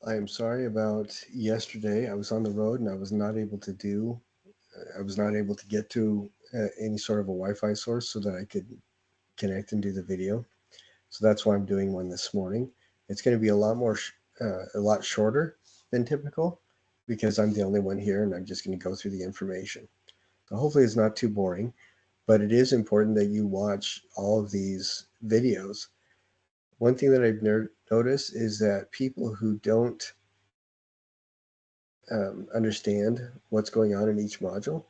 I'm sorry about yesterday. I was on the road and I was not able to get to any sort of a Wi-Fi source so that I could connect and do the video. So that's why I'm doing one this morning. It's going to be a lot shorter than typical because I'm the only one here and I'm just going to go through the information. So hopefully it's not too boring, but it is important that you watch all of these videos. One thing that I've noticed is that people who don't understand what's going on in each module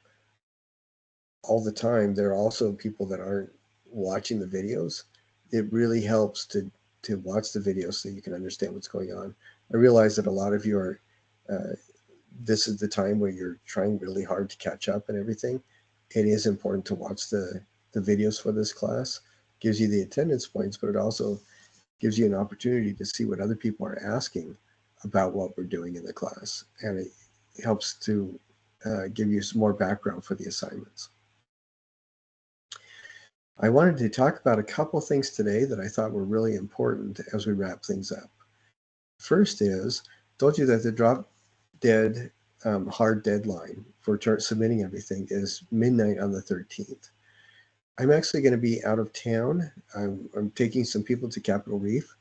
all the time, there are also people that aren't watching the videos. It really helps to watch the videos so you can understand what's going on. I realize that a lot of you are, uh, this is the time where you're trying really hard to catch up and everything. It is important to watch the videos for this class. Gives you the attendance points, but it also gives you an opportunity to see what other people are asking about what we're doing in the class. And it helps to give you some more background for the assignments. I wanted to talk about a couple things today that I thought were really important as we wrap things up. First is, told you that the drop dead hard deadline for submitting everything is midnight on the 13th. I'm actually going to be out of town. I'm taking some people to Capitol Reef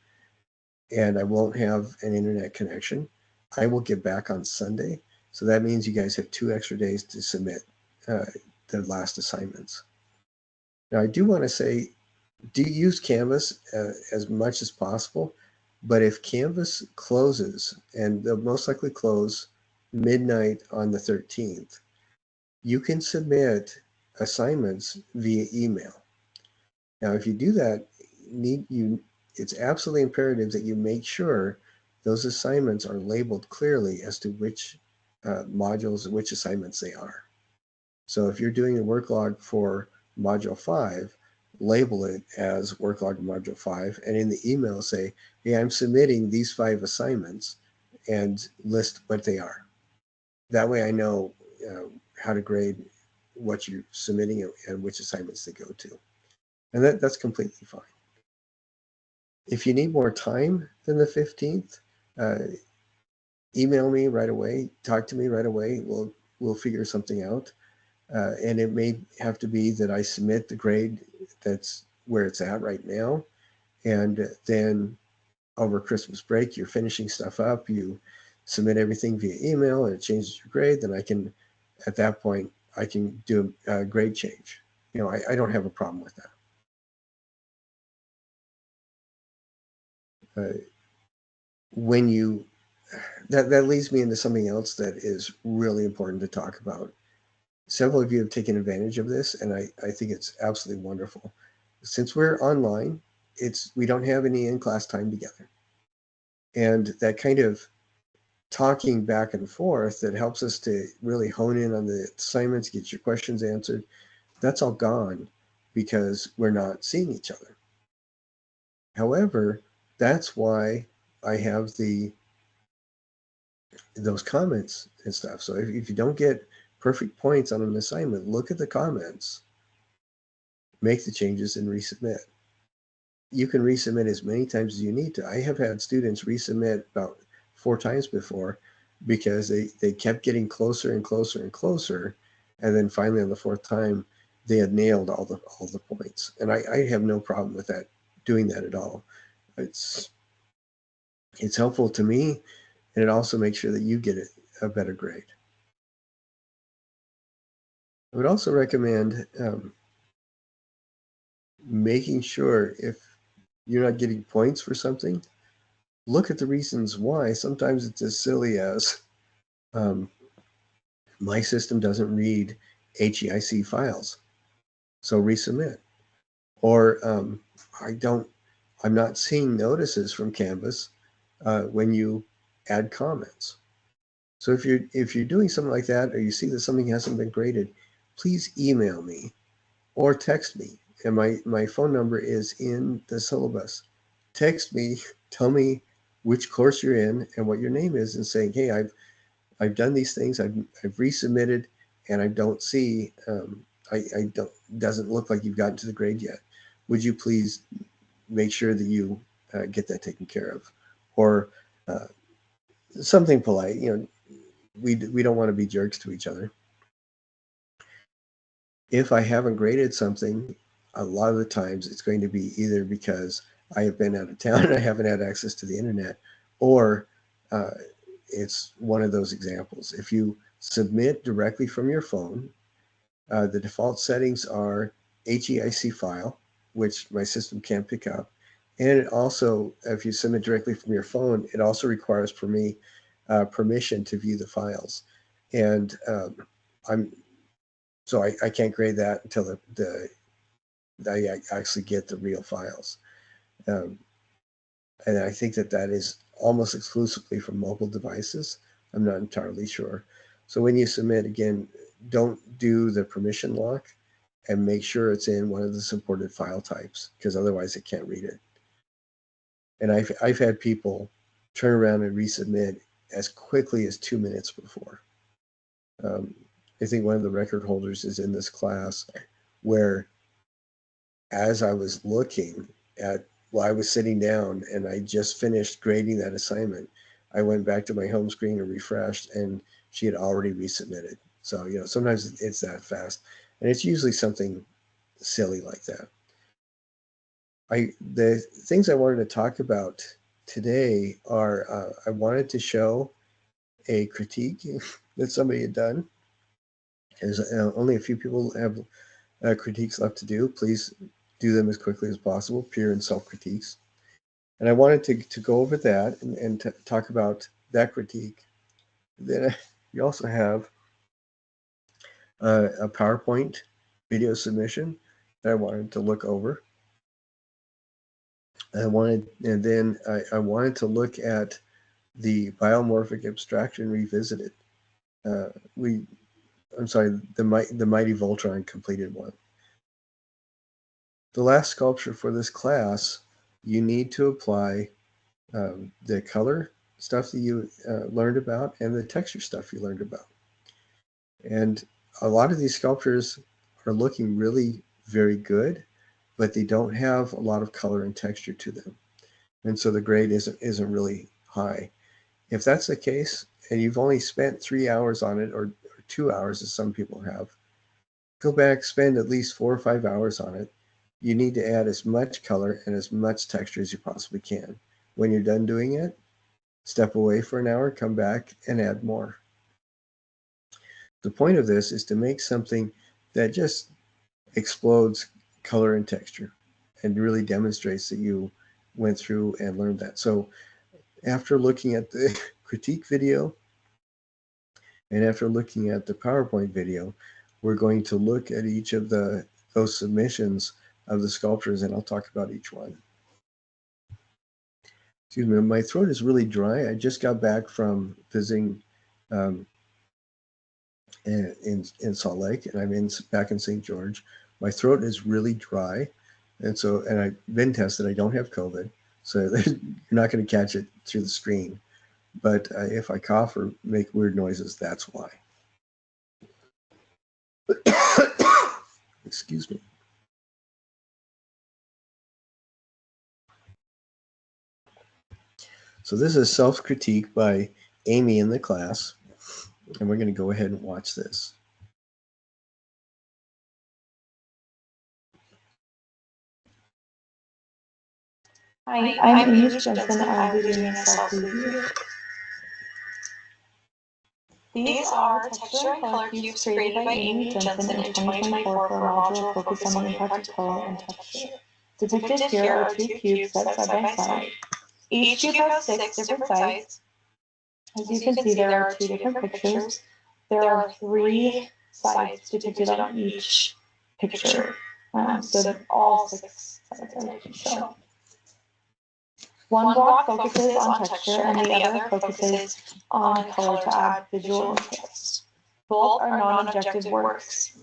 and I won't have an internet connection. I will get back on Sunday. So that means you guys have 2 extra days to submit uh, the last assignments. Now, I do want to say, do use Canvas as much as possible. But if Canvas closes, and they'll most likely close midnight on the 13th, you can submit assignments via email. Now, if you do that, it's absolutely imperative that you make sure those assignments are labeled clearly as to which modules, which assignments they are. So if you're doing a work log for Module 5, label it as work log Module 5, and in the email say, hey, I'm submitting these 5 assignments, and list what they are. That way I know how to grade what you're submitting and which assignments they go to. And that's completely fine. If you need more time than the 15th, uh, email me right away, talk to me right away. We'll figure something out. And it may have to be that I submit the grade that's where it's at right now. And then over Christmas break, you're finishing stuff up, you submit everything via email and it changes your grade, then I can, at that point, I can do a grade change. I don't have a problem with that. When you, that leads me into something else that is really important to talk about. Several of you have taken advantage of this, and I think it's absolutely wonderful. Since we're online, we don't have any in-class time together. And that kind of talking back and forth that helps us to really hone in on the assignments, get your questions answered, that's all gone because we're not seeing each other. However, that's why I have those comments and stuff. So if you don't get perfect points on an assignment, look at the comments, make the changes, and resubmit. You can resubmit as many times as you need to. I have had students resubmit about 4 times before because they kept getting closer and closer and closer. And then finally on the 4th time, they had nailed all the points. And I have no problem with that, doing that at all. It's helpful to me, and it also makes sure that you get a better grade. I would also recommend making sure if you're not getting points for something, look at the reasons why. Sometimes it's as silly as um, my system doesn't read HEIC files, so resubmit. Or I'm not seeing notices from Canvas when you add comments. So if you're doing something like that, or you see that something hasn't been graded, please email me or text me. And my phone number is in the syllabus. Text me, tell me which course you're in and what your name is, and saying, hey, I've done these things, I've resubmitted, and I don't see, I don't, doesn't look like you've gotten to the grade yet. Would you please make sure that you get that taken care of? Or something polite. We don't want to be jerks to each other. If I haven't graded something, a lot of the times it's going to be either because I have been out of town and I haven't had access to the internet, or uh, it's one of those examples. If you submit directly from your phone, the default settings are HEIC file, which my system can't pick up. And it also, if you submit directly from your phone, it also requires for me permission to view the files. And I'm so I can't grade that until I actually get the real files. Um, and I think that is almost exclusively from mobile devices. I'm not entirely sure. So when you submit, again, don't do the permission lock and make sure it's in one of the supported file types, because otherwise it can't read it. And I've had people turn around and resubmit as quickly as 2 minutes before. I think one of the record holders is in this class where, as I was looking at, well, I was sitting down and I just finished grading that assignment. I went back to my home screen and refreshed, and she had already resubmitted. So, sometimes it's that fast. And it's usually something silly like that. The things I wanted to talk about today are I wanted to show a critique that somebody had done. There's only a few people have critiques left to do. Please do them as quickly as possible, peer and self critiques. And I wanted to go over that and to talk about that critique. Then you also have a PowerPoint video submission that I wanted to look over. And then I wanted to look at the biomorphic abstraction revisited. I'm sorry, the Mighty Voltron completed one. The last sculpture for this class, you need to apply the color stuff that you learned about and the texture stuff you learned about. And a lot of these sculptures are looking really very good, but they don't have a lot of color and texture to them. And so the grade isn't really high. If that's the case, and you've only spent 3 hours on it, or 2 hours as some people have, go back, spend at least 4 or 5 hours on it. You need to add as much color and as much texture as you possibly can. When you're done doing it, step away for an hour, come back, and add more. The point of this is to make something that just explodes color and texture and really demonstrates that you went through and learned that. So after looking at the critique video and after looking at the PowerPoint video, we're going to look at each of those submissions of the sculptures, and I'll talk about each one. Excuse me, my throat is really dry. I just got back from visiting in Salt Lake, and I'm back in St. George. My throat is really dry, and I've been tested. I don't have COVID, so you're not going to catch it through the screen. But if I cough or make weird noises, that's why. Excuse me. So this is self-critique by Amy in the class, and we're going to go ahead and watch this. Hi, I'm Amy Jensen. I'll be doing a self-review. These are texture and color cubes created by Amy Jensen in 2024 for a module focused on the impact of color and texture. Depicted here are two cubes set side by side. Each cube has 6 different sides. As you can see, there are 2 different pictures. There are 3 sides depicted on each picture. So all 6 sides are shown. One block focuses on texture and the other focuses on color to add visual interest. Both are non-objective works.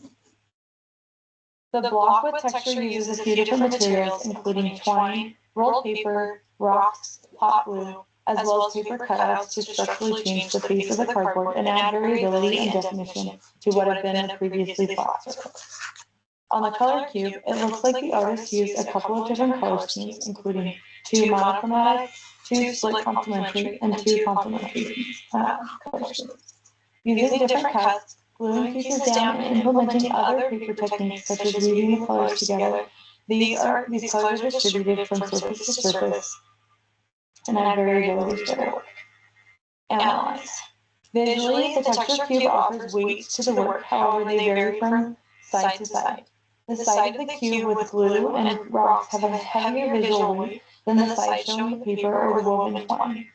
The block with texture uses a few different materials, including twine, rolled paper, rocks, hot glue, as well as paper cutouts to structurally change the face of the cardboard and add variability and definition to what had been a previously flat surface. On the color cube, it looks like the artist used a couple of different color schemes, including 2 monochromatic, 2 split complementary, and 2 complementary color schemes. Using different cuts, gluing pieces down, and implementing other paper techniques such as weaving the colors together, these colors are distributed from surface to surface and add variability to their work. Analyze. Visually, the texture cube offers weight to the work, however they vary from side to side. The side of the cube with glue and rocks have a heavier visual weight than the side showing the paper or the woven twine.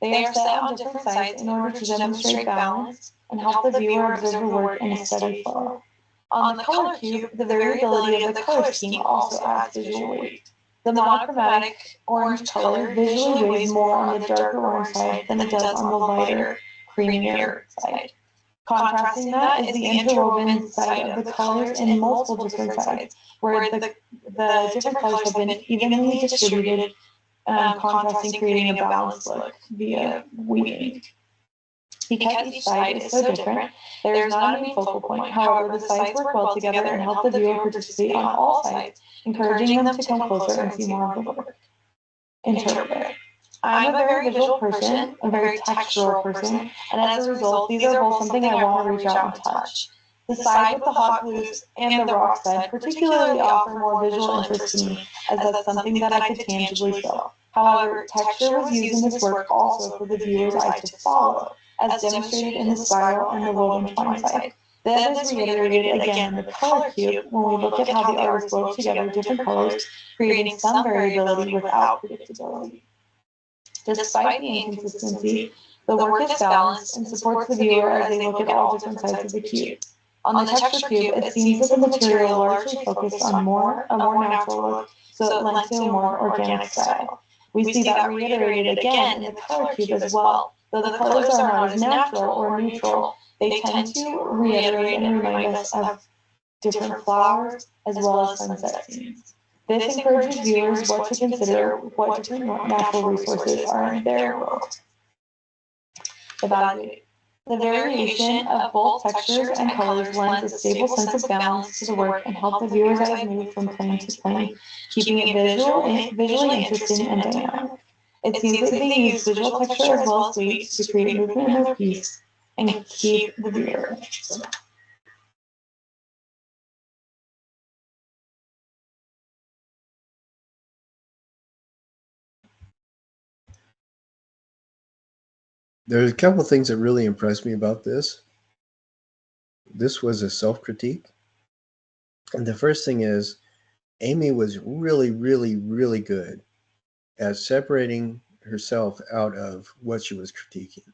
They are set on different sides in order to demonstrate balance and help the viewer observe the work in a steady flow. On the color cube, the variability of the color scheme also adds visual weight. The monochromatic orange color visually weighs more on the darker orange side than it does on the lighter, creamier side. Contrasting that is the interwoven side of the colors in multiple different sides, where the different colors have been evenly distributed, contrasting, creating a balanced look via weaving. Because each side is so different, there is not a main focal point. However, the sides work well together and help the viewer participate on all sides, encouraging them to come closer and see more of the work. Interpret. I'm a very visual person, a very textural person, and as a result, these are both something I want to reach out and touch. The side with the hot glues and the rock side particularly offer more visual interest to me, as that's something that I could tangibly feel. However, texture was used in this work also for the viewer's eye to follow, as demonstrated in the spiral and the woven twine side. That is reiterated again in the color cube when we look at how the artist wove together different colors, creating some variability without predictability. Despite the inconsistency, the work is balanced and supports the viewer as they look at all different sides of the cube. On the texture cube, it seems that the material largely focused on a more natural look, so it lent to a more organic style. We see that reiterated again in the color cube as well. Though the colors are not as natural or neutral, they tend to reiterate and remind us of different flowers as well as sunset scenes. This encourages viewers what to consider what different natural resources are in their world. Evaluate. The variation of both textures and colors lends a stable sense of balance to the work and helps the viewer's eyes move from plane to plane, keeping it visually interesting and dynamic. It seems that they use visual texture as well as weight to create movement in their piece and keep the viewer interested. There's a couple things that really impressed me about this. This was a self-critique. And the first thing is, Amy was really, really, really good at separating herself out of what she was critiquing.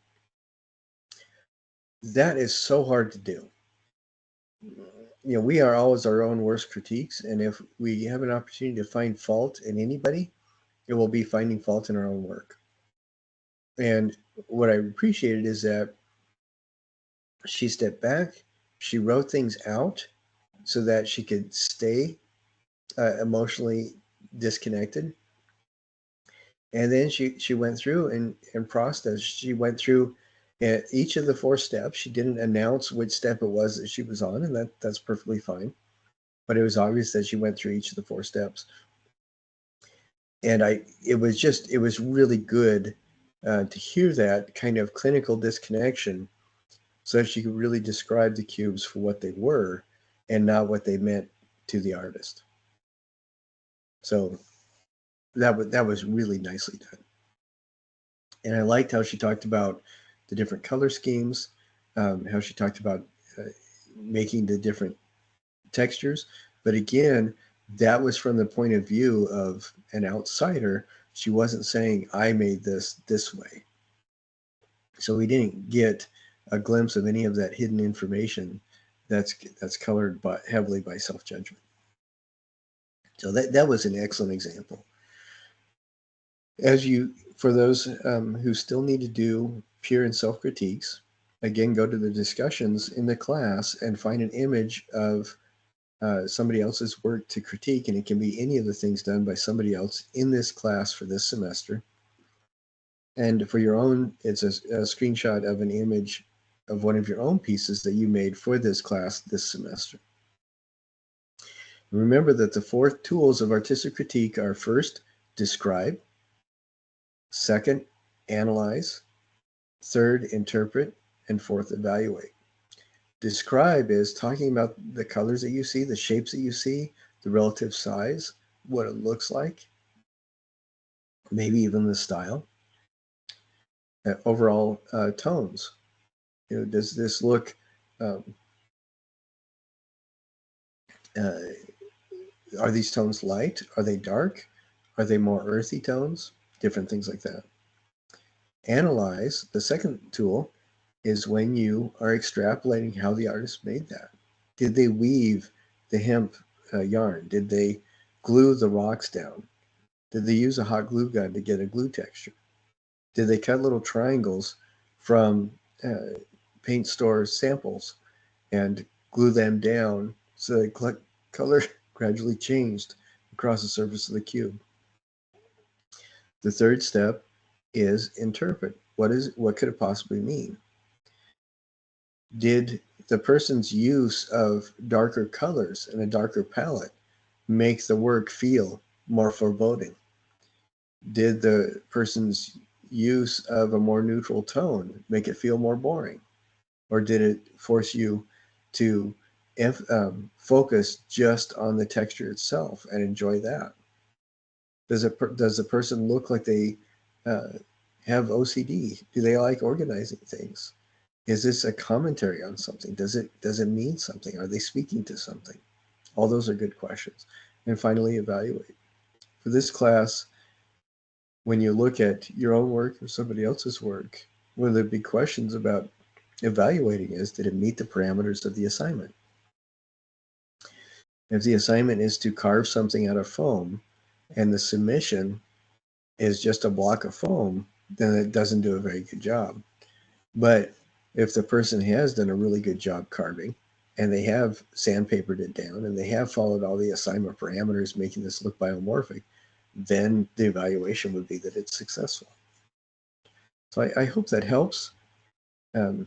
That is so hard to do. We are always our own worst critiques, and if we have an opportunity to find fault in anybody, it will be finding fault in our own work. And what I appreciated is that she stepped back, she wrote things out so that she could stay emotionally disconnected. And then she went through and processed. She went through each of the 4 steps. She didn't announce which step it was that she was on, and that's perfectly fine. But it was obvious that she went through each of the 4 steps. And it was really good to hear that kind of clinical disconnection, so that she could really describe the cubes for what they were and not what they meant to the artist. So that was really nicely done. And I liked how she talked about the different color schemes, how she talked about making the different textures. But again, that was from the point of view of an outsider. She wasn't saying, I made this way. So we didn't get a glimpse of any of that hidden information that's colored heavily by self-judgment. So that was an excellent example. For those who still need to do peer and self-critiques, again, go to the discussions in the class and find an image of somebody else's work to critique, and it can be any of the things done by somebody else in this class for this semester. And for your own, it's a screenshot of an image of one of your own pieces that you made for this class this semester. Remember that the 4 tools of artistic critique are: first, describe; Second, analyze. Third, interpret. And fourth, evaluate. Describe is talking about the colors that you see, the shapes that you see, the relative size, what it looks like, maybe even the style, overall tones. Does this look um, uh, are these tones light? Are they dark? Are they more earthy tones? Different things like that. Analyze, the second tool, is when you are extrapolating how the artist made that. Did they weave the hemp yarn? Did they glue the rocks down? Did they use a hot glue gun to get a glue texture? Did they cut little triangles from paint store samples and glue them down so the color gradually changed across the surface of the cube? The third step is interpret. What could it possibly mean? Did the person's use of darker colors and a darker palette make the work feel more foreboding? Did the person's use of a more neutral tone make it feel more boring? Or did it force you to focus just on the texture itself and enjoy that? Does the person look like they uh, have OCD? Do they like organizing things? Is this a commentary on something? Does it mean something? Are they speaking to something? All those are good questions. And finally, evaluate. For this class, when you look at your own work or somebody else's work, one of the big questions about evaluating is, did it meet the parameters of the assignment? If the assignment is to carve something out of foam and the submission is just a block of foam, then it doesn't do a very good job. But if the person has done a really good job carving and they have sandpapered it down and they have followed all the assignment parameters, making this look biomorphic, then the evaluation would be that it's successful. So I hope that helps. And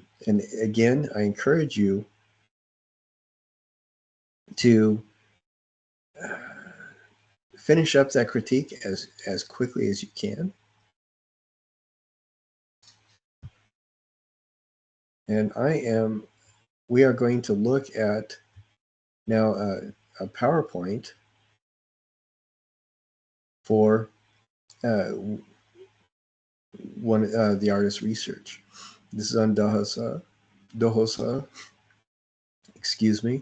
again, I encourage you to finish up that critique as quickly as you can. And we are going to look at now a PowerPoint for the artist's research. This is on Dohosa, excuse me,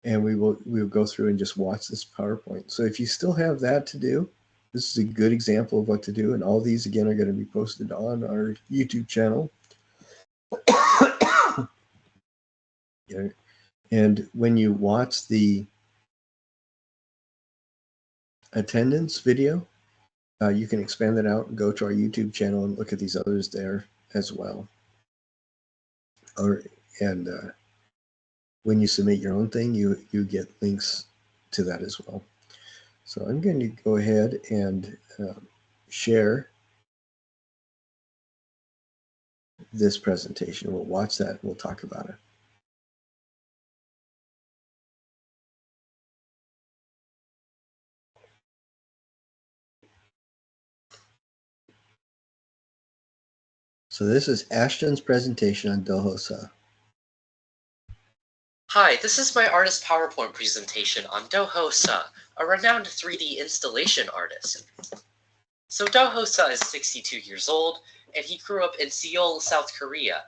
and we will go through and just watch this PowerPoint. So if you still have that to do, this is a good example of what to do, and all these again are going to be posted on our YouTube channel. And when you watch the attendance video, you can expand that out and go to our YouTube channel and look at these others there as well. And when you submit your own thing, you get links to that as well. So I'm going to go ahead and share this presentation. We'll watch that and we'll talk about it. So this is Ashton's presentation on Dohosa. Hi, this is my artist PowerPoint presentation on Dohosa, a renowned 3D installation artist. So Dohosa is 62 years old, and he grew up in Seoul, South Korea.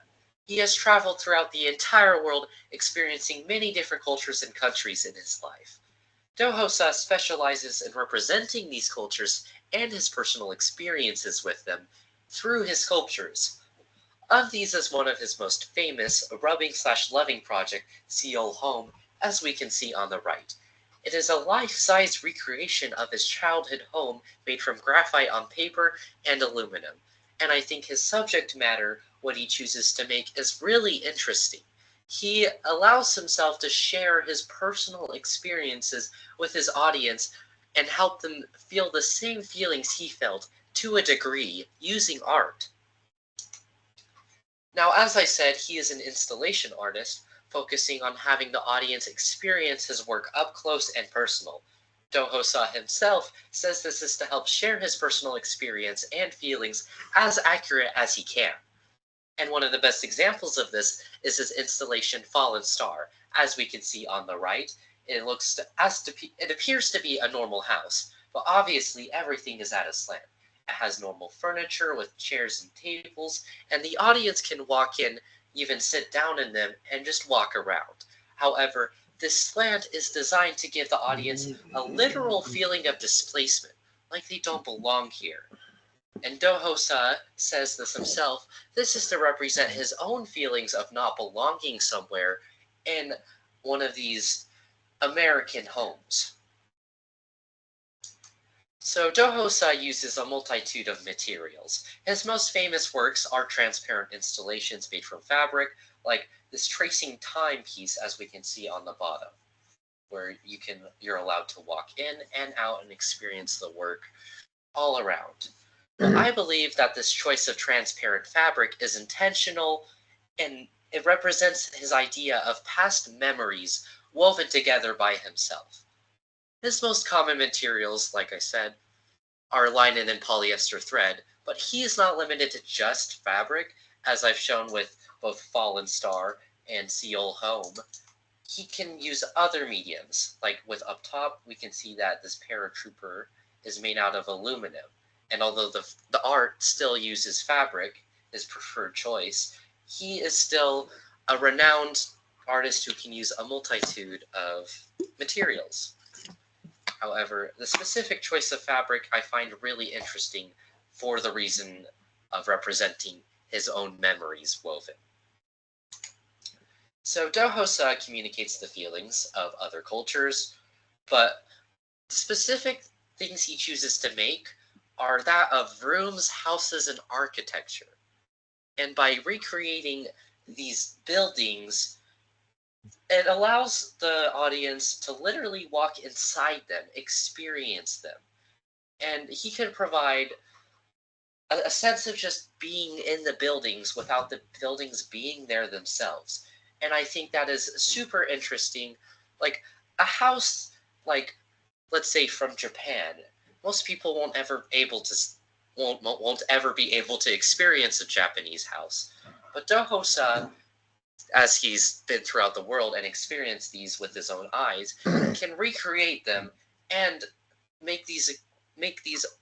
He has traveled throughout the entire world, experiencing many different cultures and countries in his life. Dohosa specializes in representing these cultures and his personal experiences with them through his sculptures. Of these is one of his most famous rubbing/loving project, Seoul Home, as we can see on the right. It is a life-size recreation of his childhood home made from graphite on paper and aluminum, and I think his subject matter, what he chooses to make, is really interesting. He allows himself to share his personal experiences with his audience and help them feel the same feelings he felt, to a degree, using art. Now, as I said, he is an installation artist, focusing on having the audience experience his work up close and personal. Dohosa himself says this is to help share his personal experience and feelings as accurate as he can. And one of the best examples of this is his installation Fallen Star. As we can see on the right, it appears to be a normal house, but obviously everything is at a slant. It has normal furniture with chairs and tables, and the audience can walk in, even sit down in them, and just walk around. However, this slant is designed to give the audience a literal feeling of displacement, like they don't belong here. And Dohosa says this himself. This is to represent his own feelings of not belonging somewhere in one of these American homes. So Dohosa uses a multitude of materials. His most famous works are transparent installations made from fabric, like this tracing timepiece, as we can see on the bottom, where you're allowed to walk in and out and experience the work all around. But I believe that this choice of transparent fabric is intentional, and it represents his idea of past memories woven together by himself. His most common materials, like I said, are linen and polyester thread, but he is not limited to just fabric, as I've shown with both Fallen Star and Seoul Home. He can use other mediums, like with up top, we can see that this paratrooper is made out of aluminum. And although the art still uses fabric, his preferred choice, he is still a renowned artist who can use a multitude of materials. However, the specific choice of fabric I find really interesting for the reason of representing his own memories woven. So Dohosa communicates the feelings of other cultures, but specific things he chooses to make are that of rooms, houses, and architecture. And by recreating these buildings, it allows the audience to literally walk inside them, experience them. And he can provide a sense of just being in the buildings without the buildings being there themselves. And I think that is super interesting. Like a house, like let's say from Japan, most people won't ever be able to experience a Japanese house. But Dohosa, as he's been throughout the world and experienced these with his own eyes, can recreate them and make these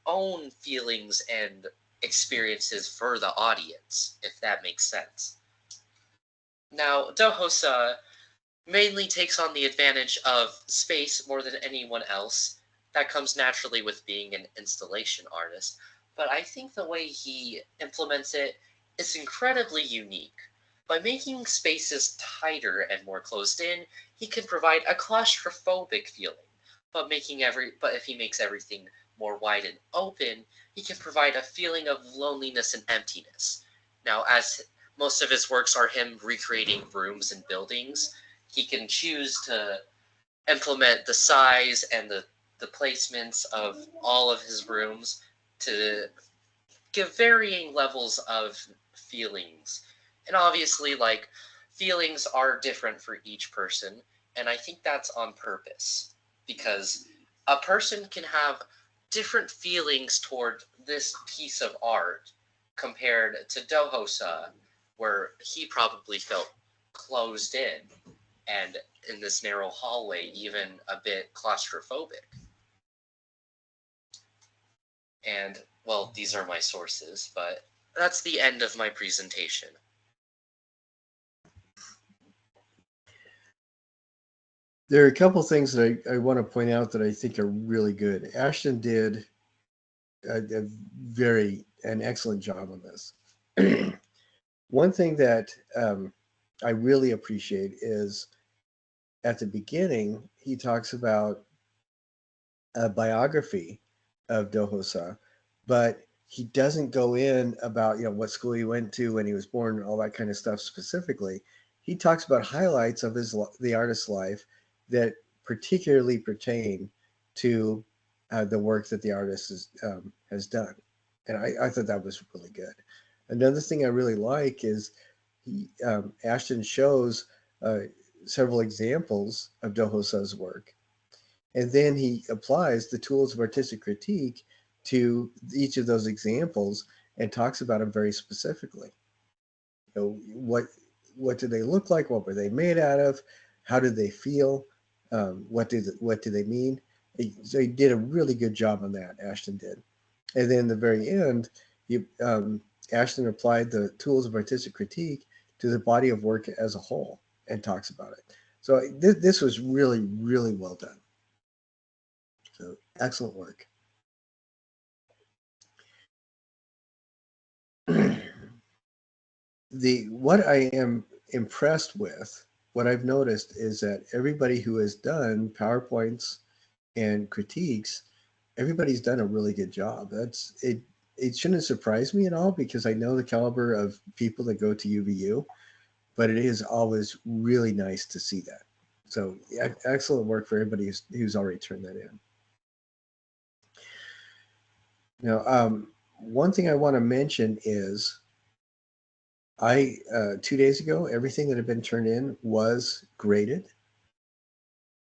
own feelings and experiences for the audience, if that makes sense. Now, Dohosa mainly takes on the advantage of space more than anyone else. That comes naturally with being an installation artist, but I think the way he implements it is incredibly unique. By making spaces tighter and more closed in, he can provide a claustrophobic feeling. But if he makes everything more wide and open, he can provide a feeling of loneliness and emptiness. Now, as most of his works are him recreating rooms and buildings, he can choose to implement the size and the placements of all of his rooms to give varying levels of feelings. And obviously, like, feelings are different for each person, and I think that's on purpose because a person can have different feelings toward this piece of art compared to Dohosa, where he probably felt closed and in this narrow hallway, even a bit claustrophobic. And, well, these are my sources, but that's the end of my presentation. There are a couple things that I want to point out that I think are really good. Ashton did an excellent job on this. One thing that I really appreciate is at the beginning, he talks about a biography of Dohosa, but he doesn't go in about what school he went to when he was born and all that kind of stuff specifically. He talks about highlights of the artist's life that particularly pertain to the work that the artist has done, and I thought that was really good. Another thing I really like is Ashton shows several examples of Dohosa's work, And then he applies the tools of artistic critique to each of those examples and talks about them very specifically. You know, what do they look like? What were they made out of? How did they feel? What do they mean? So he did a really good job on that. Ashton did, and then the very end, Ashton applied the tools of artistic critique to the body of work as a whole and talks about it. So this was really, really well done. So excellent work. What I am impressed with, what I've noticed is that everybody who has done PowerPoints and critiques, everybody's done a really good job. That's it. It shouldn't surprise me at all because I know the caliber of people that go to UVU, but it is always really nice to see that. So excellent work for everybody who's already turned that in. Now, one thing I want to mention is 2 days ago, everything that had been turned in was graded.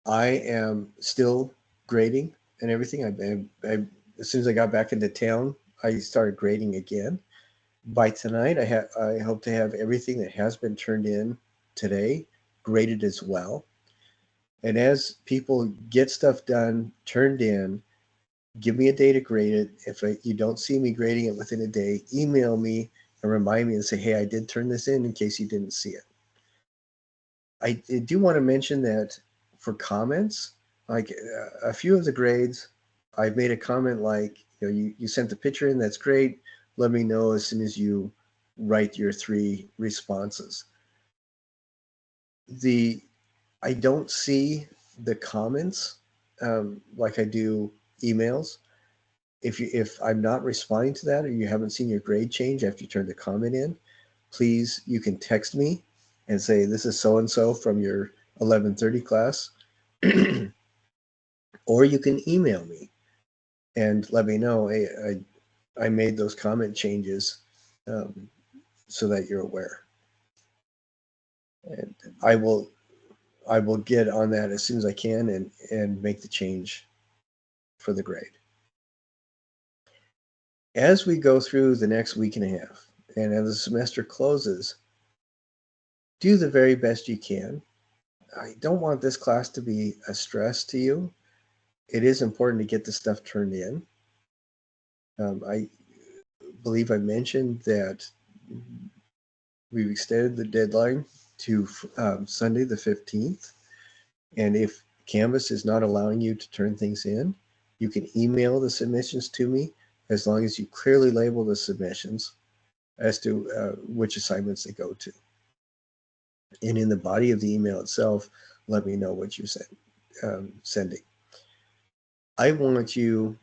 I am still grading and everything. As soon as I got back into town, I started grading again. By tonight, I hope to have everything that has been turned in today graded as well. And as people get stuff done, turned in, give me a day to grade it. If you don't see me grading it within a day, email me and remind me and say, hey, I did turn this in case you didn't see it. I do want to mention that for comments, like a few of the grades, I've made a comment like, you sent the picture in, that's great. Let me know as soon as you write your 3 responses. I don't see the comments like I do emails. If I'm not responding to that or you haven't seen your grade change after you turn the comment in, please, you can text me and say, this is so and so from your 11:30 class, or you can email me and let me know, hey, I made those comment changes, so that you're aware. And I will get on that as soon as I can and make the change for the grade. As we go through the next week and a half, and as the semester closes, do the very best you can. I don't want this class to be a stress to you. It is important to get the stuff turned in. I believe I mentioned that we've extended the deadline to Sunday the 15th. And if Canvas is not allowing you to turn things in, you can email the submissions to me as long as you clearly label the submissions as to which assignments they go to. And in the body of the email itself, let me know what you're sending. I want you,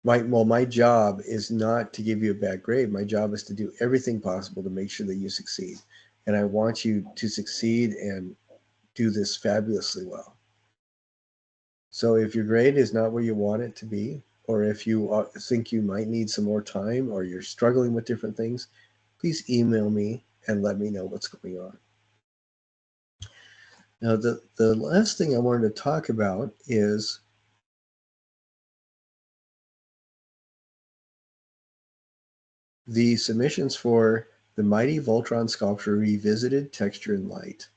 my job is not to give you a bad grade. My job is to do everything possible to make sure that you succeed. And I want you to succeed and do this fabulously well. So if your grade is not where you want it to be, or if you think you might need some more time or you're struggling with different things, please email me and let me know what's going on. Now, the last thing I wanted to talk about is the submissions for the Mighty Voltron Sculpture Revisited Texture and Light.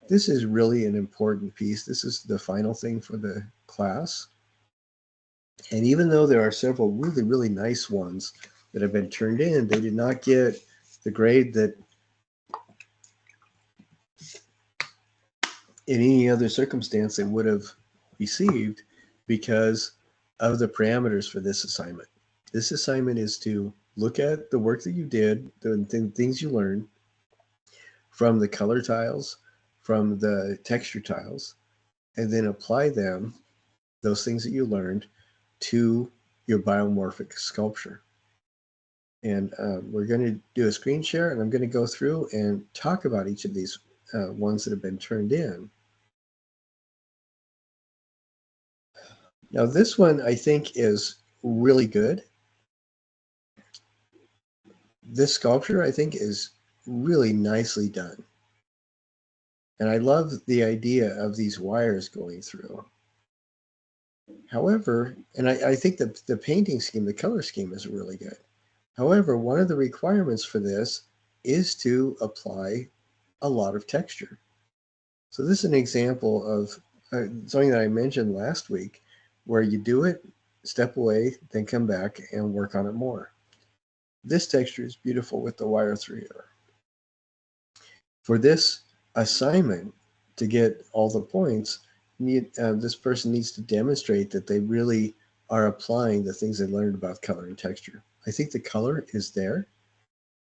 This is really an important piece. This is the final thing for the class. And even though there are several really, really nice ones that have been turned in, they did not get the grade that in any other circumstance they would have received because of the parameters for this assignment. This assignment is to look at the work that you did, the things you learned from the color tiles, from the texture tiles, and then apply them, those things that you learned, to your biomorphic sculpture. And we're going to do a screen share, and I'm going to go through and talk about each of these ones that have been turned in. Now, this one I think is really good. This sculpture I think is really nicely done. And I love the idea of these wires going through. However, and I think that the painting scheme, the color scheme is really good. However, one of the requirements for this is to apply a lot of texture. So this is an example of something that I mentioned last week, where you do it, step away, then come back and work on it more. This texture is beautiful with the wire through here. For this assignment, to get all the points, this person needs to demonstrate that they really are applying the things they learned about color and texture. I think the color is there,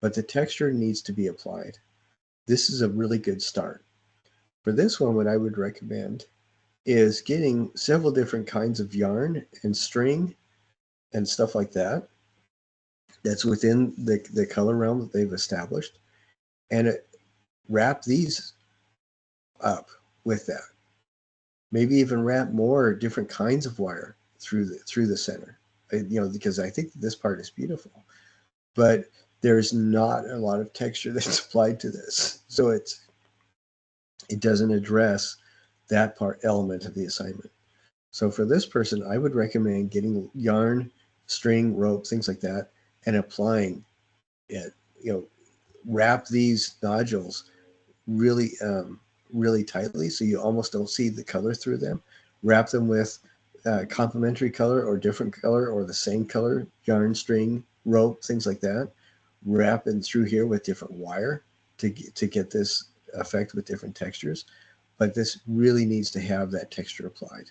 but the texture needs to be applied. This is a really good start. For this one, what I would recommend is getting several different kinds of yarn and string and stuff like that that's within the color realm that they've established, and wrap these up with that. Maybe even wrap more different kinds of wire through the center. Because I think this part is beautiful, but there's not a lot of texture that's applied to this, so it doesn't address that part element of the assignment. So for this person, I would recommend getting yarn, string, rope, things like that, and applying it. Wrap these nodules really, really tightly so you almost don't see the color through them. Wrap them with complementary color or different color or the same color, yarn, string, rope, things like that. Wrap it through here with different wire to get this effect with different textures. But this really needs to have that texture applied.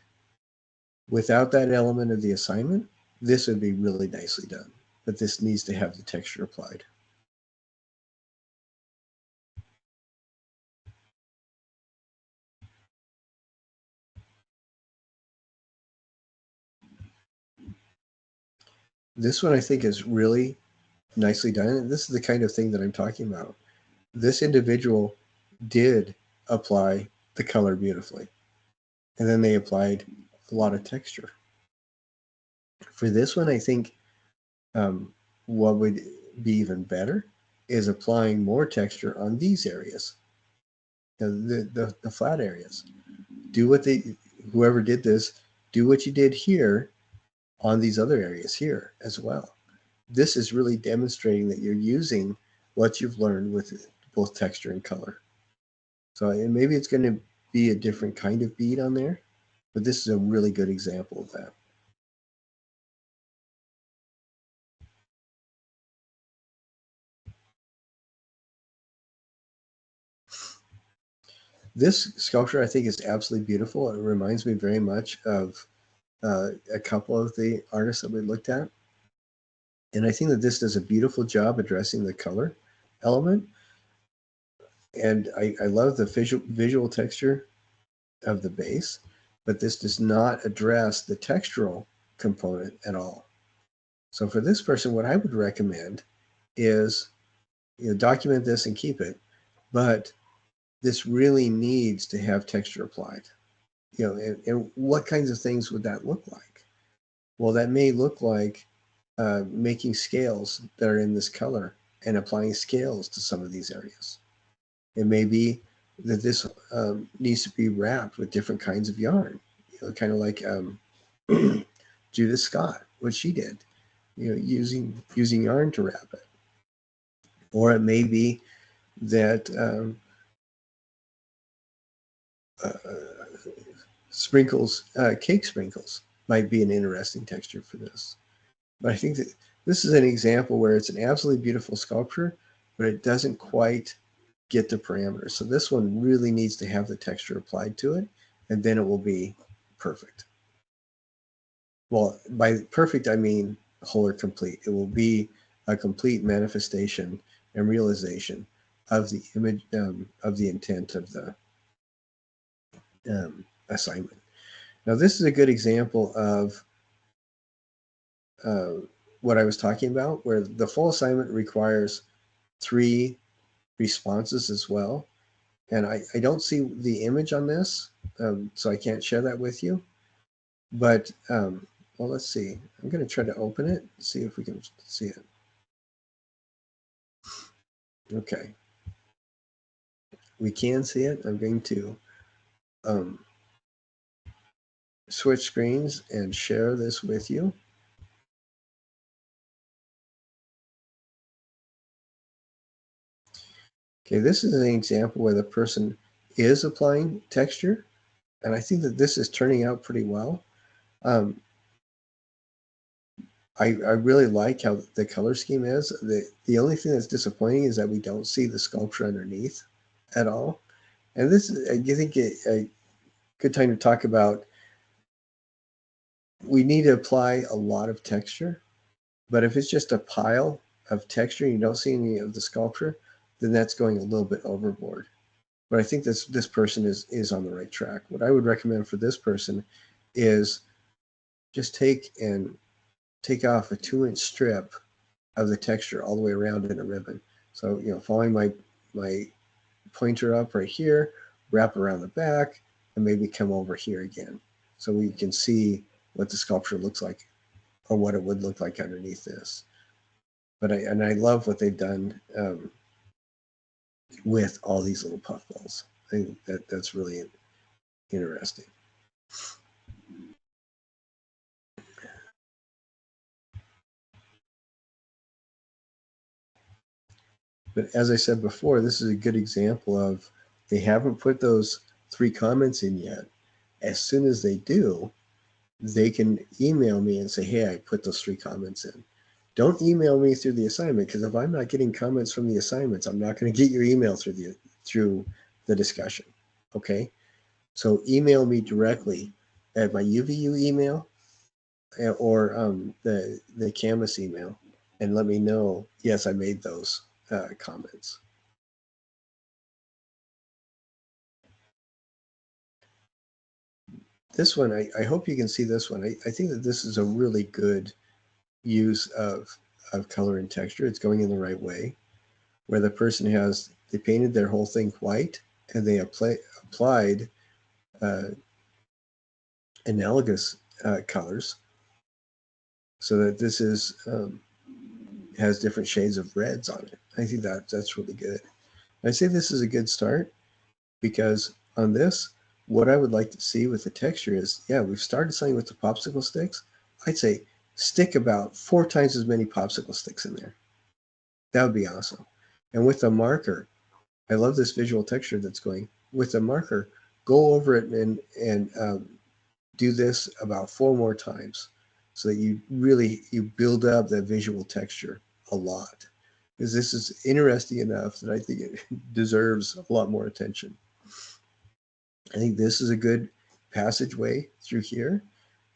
Without that element of the assignment, this would be really nicely done, but this needs to have the texture applied. This one I think is really nicely done, and this is the kind of thing that I'm talking about. This individual did apply the color beautifully, and then they applied a lot of texture. For this one, I think what would be even better is applying more texture on these areas, the flat areas. Do what whoever did this, do what you did here on these other areas here as well. This is really demonstrating that you're using what you've learned with both texture and color. So and maybe it's going to be a different kind of bead on there, but this is a really good example of that. This sculpture I think is absolutely beautiful. It reminds me very much of a couple of the artists that we looked at. And I think that this does a beautiful job addressing the color element. And I love the visual texture of the base, but this does not address the textural component at all. So for this person, what I would recommend is document this and keep it, but this really needs to have texture applied. And what kinds of things would that look like? Well, that may look like making scales that are in this color and applying scales to some of these areas. It may be that this needs to be wrapped with different kinds of yarn, kind of like Judith Scott, what she did, using yarn to wrap it. Or it may be that sprinkles, cake sprinkles, might be an interesting texture for this. But I think that this is an example where it's an absolutely beautiful sculpture, but it doesn't quite get the parameters. So this one really needs to have the texture applied to it, and then it will be perfect. Well, by perfect, I mean whole or complete. It will be a complete manifestation and realization of the image, of the intent of the assignment. Now, this is a good example of what I was talking about, where the full assignment requires 3 responses as well. And I don't see the image on this, so I can't share that with you. But, well, let's see. I'm going to try to open it, see if we can see it. Okay. we can see it. I'm going to switch screens and share this with you. Okay, this is an example where the person is applying texture, and I think that this is turning out pretty well. I really like how the color scheme is. The only thing that's disappointing is that we don't see the sculpture underneath at all. And this is, I think, a good time to talk about, we need to apply a lot of texture, but if it's just a pile of texture and you don't see any of the sculpture, then that's going a little bit overboard. But I think this person is on the right track. What I would recommend for this person is just take off a 2-inch strip of the texture all the way around in a ribbon. So, following my pointer up right here, wrap around the back, and maybe come over here again. So we can see what the sculpture looks like, or what it would look like underneath this. But I love what they've done with all these little puffballs. I think that's really interesting. But as I said before, this is a good example of, they haven't put those 3 comments in yet. As soon as they do, they can email me and say, hey, I put those 3 comments in. Don't email me through the assignment, because if I'm not getting comments from the assignments, I'm not going to get your email through the discussion. Okay? So email me directly at my UVU email, or the Canvas email, and let me know, yes, I made those comments. This one, I hope you can see this one. I think that this is a really good use of color and texture. It's going in the right way, where the person they painted their whole thing white, and they applied analogous colors, so that this has different shades of reds on it. I think that's really good. I say this is a good start, because on this, what I would like to see with the texture is, yeah, we've started something with the popsicle sticks. I'd say stick about 4 times as many popsicle sticks in there. That would be awesome. And with the marker, I love this visual texture that's going. With the marker, go over it and do this about 4 more times, so that you build up that visual texture a lot. Because this is interesting enough that I think it deserves a lot more attention. I think this is a good passageway through here.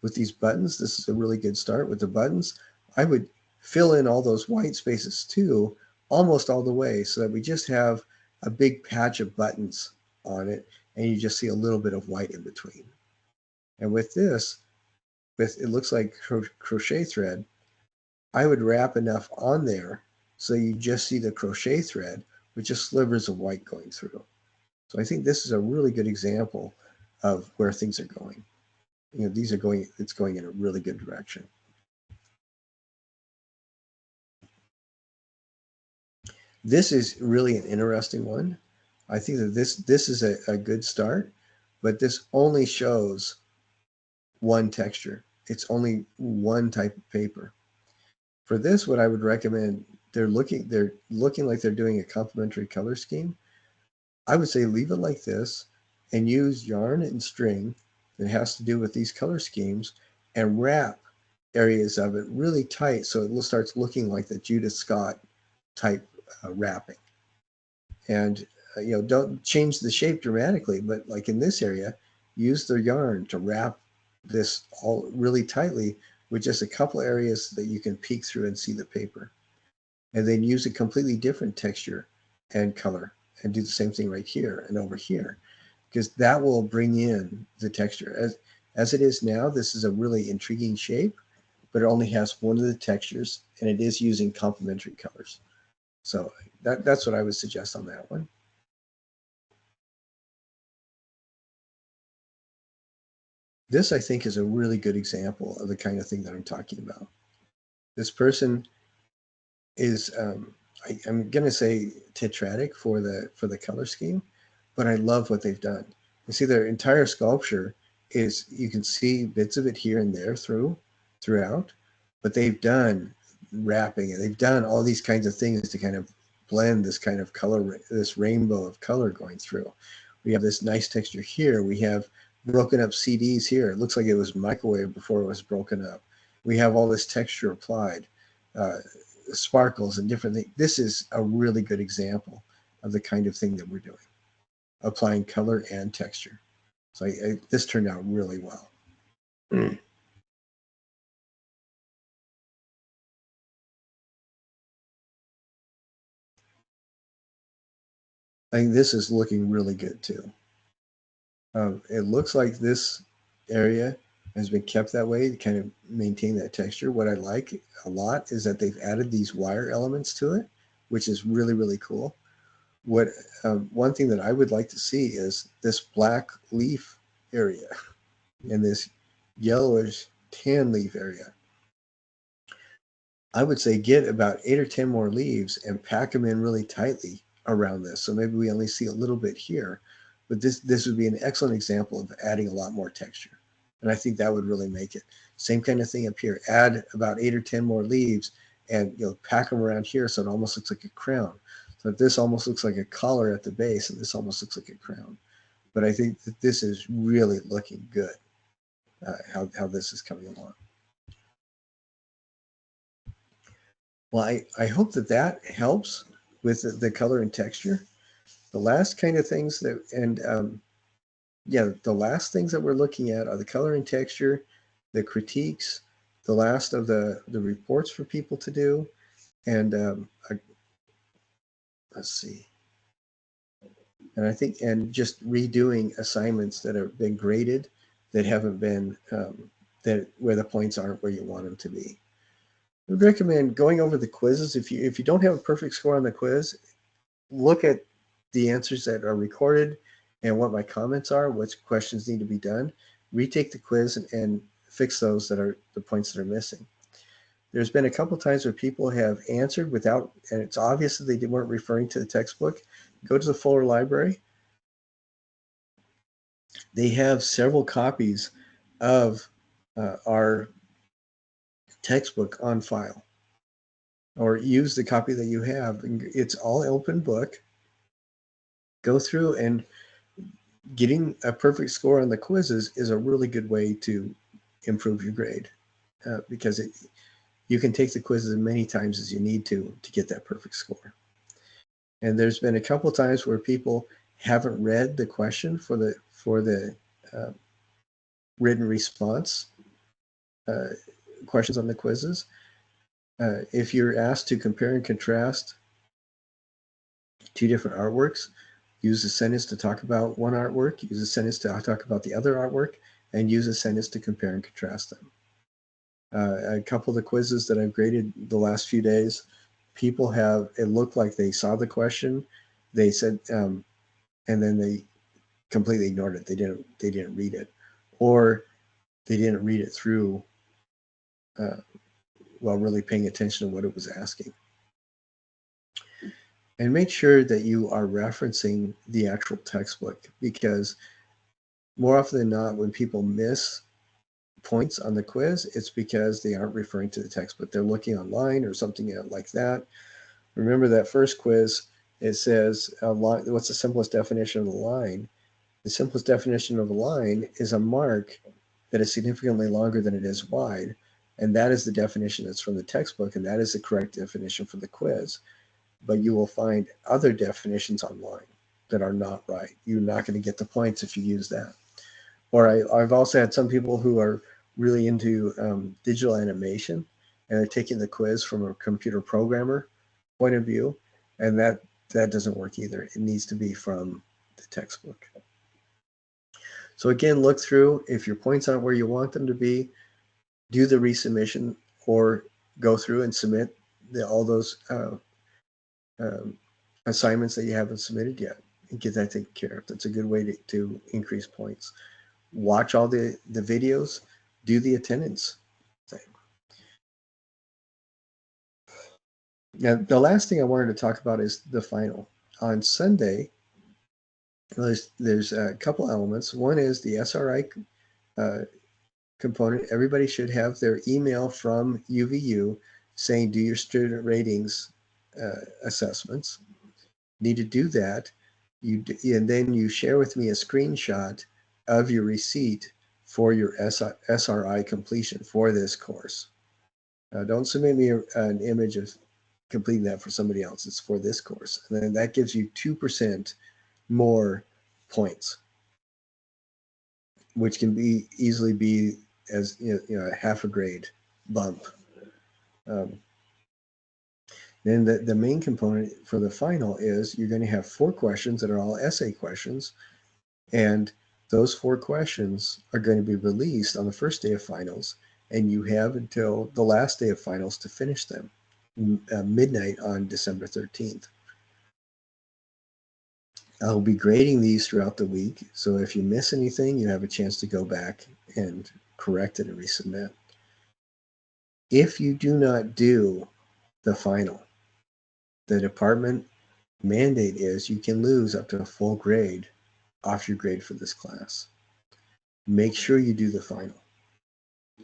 With these buttons, this is a really good start. With the buttons, I would fill in all those white spaces too, almost all the way, so that we just have a big patch of buttons on it, and you just see a little bit of white in between. And with this, it looks like crochet thread, I would wrap enough on there so you just see the crochet thread with just slivers of white going through. So I think this is a really good example of where things are going. It's going in a really good direction. This is really an interesting one. I think that this is a good start, but this only shows one texture. It's only one type of paper. For this, what I would recommend, they're looking like they're doing a complementary color scheme. I would say leave it like this, and use yarn and string that has to do with these color schemes, and wrap areas of it really tight, so it starts looking like the Judith Scott type wrapping. And don't change the shape dramatically, but like in this area, use the yarn to wrap this all really tightly, with just a couple areas that you can peek through and see the paper. And then use a completely different texture and color, and do the same thing right here and over here, because that will bring in the texture. As it is now, this is a really intriguing shape, but it only has one of the textures, and it is using complementary colors. So that's what I would suggest on that one. This, I think, is a really good example of the kind of thing that I'm talking about. This person is, I'm going to say tetratic for the color scheme, but I love what they've done. You see, their entire sculpture is, you can see bits of it here and there throughout, but they've done wrapping and they've done all these kinds of things to kind of blend this kind of color, this rainbow of color going through. We have this nice texture here. We have broken up CDs here. It looks like it was microwaved before it was broken up. We have all this texture applied, uh, sparkles and different things. This is a really good example of the kind of thing that we're doing, applying color and texture. So this turned out really well. I think this is looking really good too. It looks like this area has been kept that way to kind of maintain that texture. What I like a lot is that they've added these wire elements to it, which is really, really cool. What one thing that I would like to see is this black leaf area and this yellowish tan leaf area. I would say get about 8 or 10 more leaves and pack them in really tightly around this. So maybe we only see a little bit here, but this would be an excellent example of adding a lot more texture. And I think that would really make it. Same kind of thing up here. Add about 8 or 10 more leaves and pack them around here so it almost looks like a crown. So this almost looks like a collar at the base and this almost looks like a crown. But I think that this is really looking good, how this is coming along. Well, I hope that helps with the color and texture. The last kind of things that, and yeah, the last things that we're looking at are the color and texture, the critiques, the last of the reports for people to do, and let's see. And I think, and just redoing assignments that have been graded that haven't been, that where the points aren't where you want them to be. I would recommend going over the quizzes. If you don't have a perfect score on the quiz, look at the answers that are recorded and what my comments are, which questions need to be done, retake the quiz and fix those that are the points that are missing. There's been a couple times where people have answered without, and it's obvious that they weren't referring to the textbook. Go to the Fuller Library. They have several copies of our textbook on file, or use the copy that you have. It's all open book. Go through, and getting a perfect score on the quizzes is a really good way to improve your grade, because you can take the quizzes as many times as you need to get that perfect score. And there's been a couple times where people haven't read the question for the uh, written response questions on the quizzes. If you're asked to compare and contrast two different artworks, use a sentence to talk about one artwork, use a sentence to talk about the other artwork, and use a sentence to compare and contrast them. A couple of the quizzes that I've graded the last few days, people have, it looked like they saw the question, they said, and then they completely ignored it. They didn't read it, or they didn't read it through while really paying attention to what it was asking. And make sure that you are referencing the actual textbook, because more often than not, when people miss points on the quiz, it's because they aren't referring to the textbook. They're looking online or something like that. Remember that first quiz, it says, what's the simplest definition of a line? The simplest definition of a line is a mark that is significantly longer than it is wide. And that is the definition that's from the textbook, and that is the correct definition for the quiz. But you will find other definitions online that are not right. You're not going to get the points if you use that. Or I've also had some people who are really into digital animation, and they're taking the quiz from a computer programmer point of view, and that doesn't work either. It needs to be from the textbook. So again, look through. If your points aren't where you want them to be, do the resubmission, or go through and submit all those assignments that you haven't submitted yet, and get that taken care of. That's a good way to increase points. Watch all the videos, do the attendance thing. Now, the last thing I wanted to talk about is the final. On Sunday, Well, there's a couple elements. One is the SRI component. Everybody should have their email from UVU saying, do your student ratings assessments. Need to do that. And then you share with me a screenshot of your receipt for your SRI completion for this course. Don't submit me an image of completing that for somebody else. It's for this course. And then that gives you 2% more points, which can be easily be as a half a grade bump. Um, then the main component for the final is you're going to have 4 questions that are all essay questions, and those 4 questions are going to be released on the first day of finals, and you have until the last day of finals to finish them, midnight on December 13th. I'll be grading these throughout the week, so if you miss anything, you have a chance to go back and correct it and resubmit. If you do not do the final, the department mandate is you can lose up to a full grade off your grade for this class. Make sure you do the final.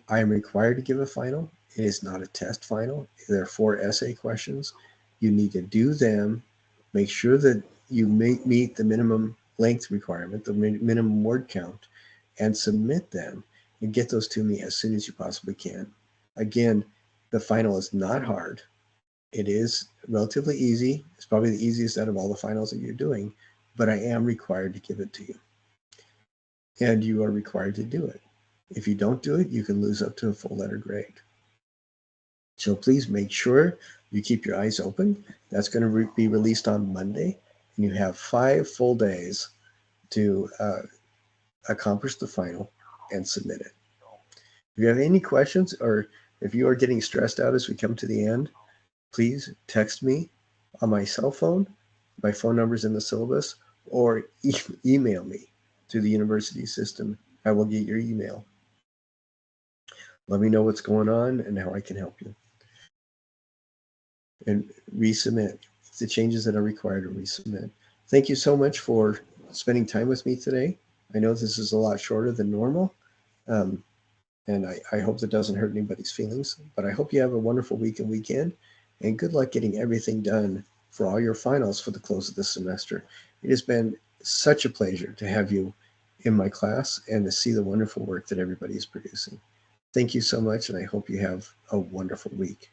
I am required to give a final. It is not a test final. There are 4 essay questions. You need to do them. Make sure that you meet the minimum length requirement, the minimum word count, and submit them and get those to me as soon as you possibly can. Again, the final is not hard. It is relatively easy. It's probably the easiest out of all the finals that you're doing, but I am required to give it to you. And you are required to do it. If you don't do it, you can lose up to a full letter grade. So please make sure you keep your eyes open. That's going to be released on Monday, and you have 5 full days to accomplish the final and submit it. If you have any questions, or if you are getting stressed out as we come to the end, please text me on my cell phone. My phone number is in the syllabus, or email me through the university system. I will get your email. Let me know what's going on and how I can help you. And resubmit the changes that are required to resubmit. Thank you so much for spending time with me today. I know this is a lot shorter than normal, and I hope that doesn't hurt anybody's feelings, but I hope you have a wonderful week and weekend, and good luck getting everything done for all your finals for the close of the semester. It has been such a pleasure to have you in my class and to see the wonderful work that everybody is producing. Thank you so much, and I hope you have a wonderful week.